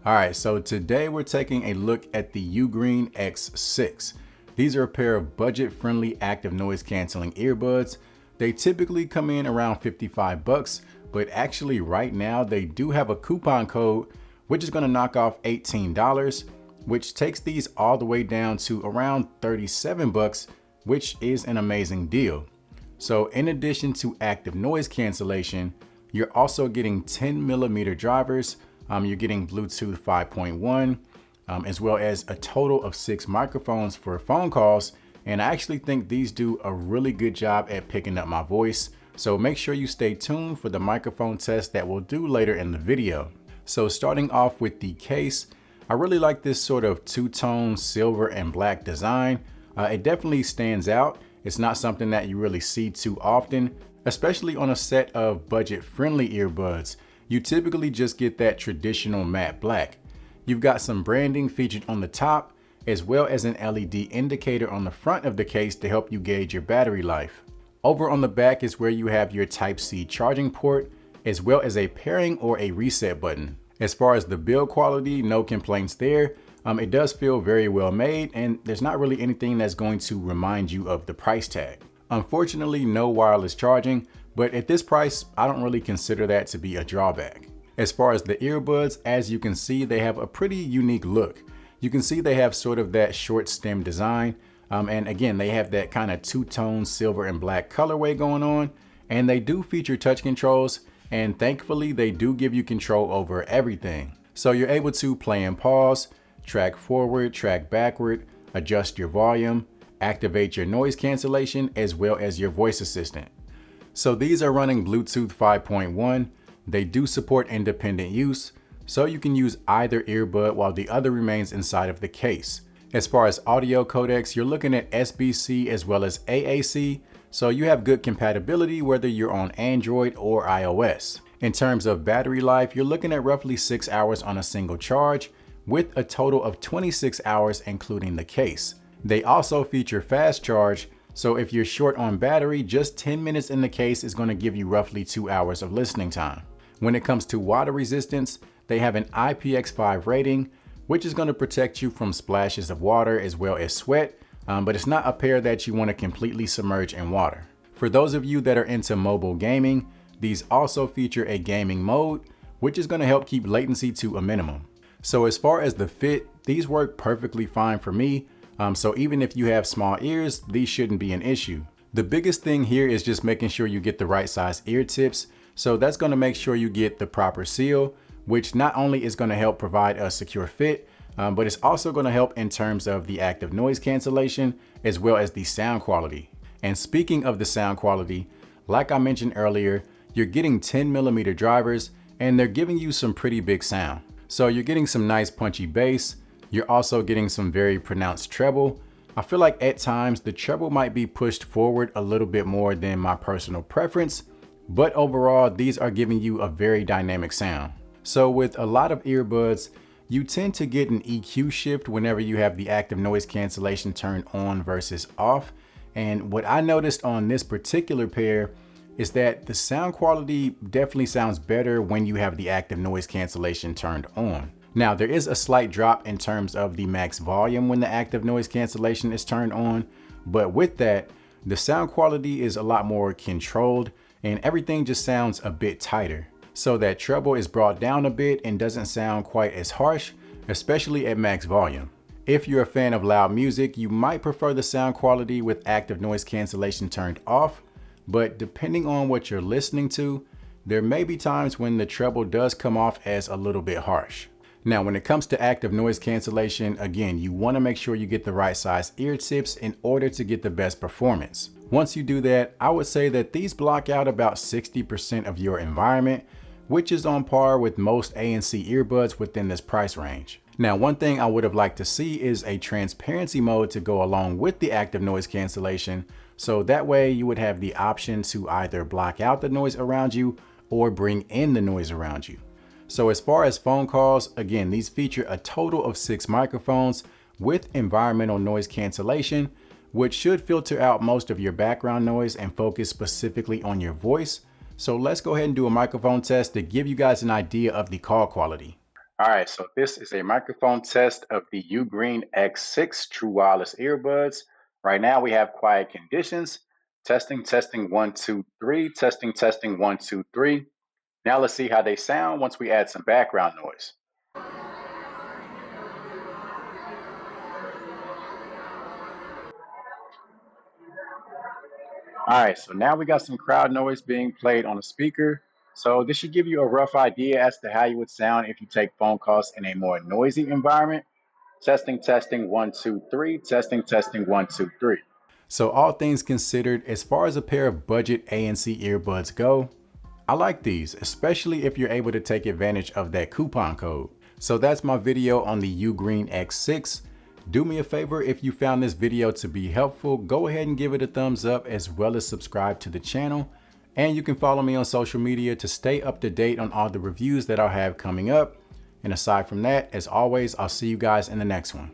All right, so today we're taking a look at the Ugreen X6. These are a pair of budget-friendly active noise canceling earbuds. They typically come in around 55 bucks, but actually right now they do have a coupon code which is going to knock off $18, which takes these all the way down to around 37 bucks, which is an amazing deal. So in addition to active noise cancellation, you're also getting 10mm drivers. You're getting Bluetooth 5.1, as well as a total of 6 microphones for phone calls. And I actually think these do a really good job at picking up my voice. So make sure you stay tuned for the microphone test that we'll do later in the video. So starting off with the case, I really like this sort of two-tone silver and black design. It definitely stands out. It's not something that you really see too often, especially on a set of budget-friendly earbuds. You typically just get that traditional matte black. You've got some branding featured on the top, as well as an LED indicator on the front of the case to help you gauge your battery life. Over on the back is where you have your Type-C charging port, as well as a pairing or a reset button. As far as the build quality, no complaints there. It does feel very well made, and there's not really anything that's going to remind you of the price tag. Unfortunately, no wireless charging, but at this price, I don't really consider that to be a drawback. As far as the earbuds, as you can see, they have a pretty unique look. You can see they have sort of that short stem design. And again, they have that kind of two-tone silver and black colorway going on. And they do feature touch controls. And thankfully, they do give you control over everything. So you're able to play and pause, track forward, track backward, adjust your volume, activate your noise cancellation, as well as your voice assistant. So these are running Bluetooth 5.1. They do support independent use, so you can use either earbud while the other remains inside of the case. As far as audio codecs, you're looking at SBC as well as AAC, so you have good compatibility whether you're on Android or iOS. In terms of battery life, you're looking at roughly 6 hours on a single charge, with a total of 26 hours including the case. They also feature fast charge, so if you're short on battery, just 10 minutes in the case is going to give you roughly 2 hours of listening time. When it comes to water resistance, they have an IPX5 rating, which is going to protect you from splashes of water as well as sweat, but it's not a pair that you want to completely submerge in water. For those of you that are into mobile gaming, these also feature a gaming mode, which is going to help keep latency to a minimum. So as far as the fit, these work perfectly fine for me. So even if you have small ears, these shouldn't be an issue. The biggest thing here is just making sure you get the right size ear tips. So that's going to make sure you get the proper seal, which not only is going to help provide a secure fit, but it's also going to help in terms of the active noise cancellation, as well as the sound quality. And speaking of the sound quality, like I mentioned earlier, you're getting 10mm drivers, and they're giving you some pretty big sound. So you're getting some nice punchy bass. You're also getting some very pronounced treble. I feel like at times the treble might be pushed forward a little bit more than my personal preference, but overall these are giving you a very dynamic sound. So with a lot of earbuds, you tend to get an EQ shift whenever you have the active noise cancellation turned on versus off. And what I noticed on this particular pair is that the sound quality definitely sounds better when you have the active noise cancellation turned on. Now, there is a slight drop in terms of the max volume when the active noise cancellation is turned on, but with that, the sound quality is a lot more controlled and everything just sounds a bit tighter. So that treble is brought down a bit and doesn't sound quite as harsh, especially at max volume. If you're a fan of loud music, you might prefer the sound quality with active noise cancellation turned off, but depending on what you're listening to, there may be times when the treble does come off as a little bit harsh. Now, when it comes to active noise cancellation, again, you want to make sure you get the right size ear tips in order to get the best performance. Once you do that, I would say that these block out about 60% of your environment, which is on par with most ANC earbuds within this price range. Now, one thing I would have liked to see is a transparency mode to go along with the active noise cancellation. So that way you would have the option to either block out the noise around you or bring in the noise around you. So as far as phone calls, again, these feature a total of 6 microphones with environmental noise cancellation, which should filter out most of your background noise and focus specifically on your voice. So let's go ahead and do a microphone test to give you guys an idea of the call quality. All right, so this is a microphone test of the Ugreen X6 True Wireless Earbuds. Right now we have quiet conditions. Testing, testing, 1, 2, 3. Testing, testing, 1, 2, 3. Now let's see how they sound once we add some background noise. All right, so now we got some crowd noise being played on a speaker. So this should give you a rough idea as to how you would sound if you take phone calls in a more noisy environment. Testing, testing, 1, 2, 3. Testing, testing, 1, 2, 3. So all things considered, as far as a pair of budget ANC earbuds go, I like these, especially if you're able to take advantage of that coupon code. So that's my video on the Ugreen X6. Do me a favor, if you found this video to be helpful, go ahead and give it a thumbs up as well as subscribe to the channel. And you can follow me on social media to stay up to date on all the reviews that I'll have coming up. And aside from that, as always, I'll see you guys in the next one.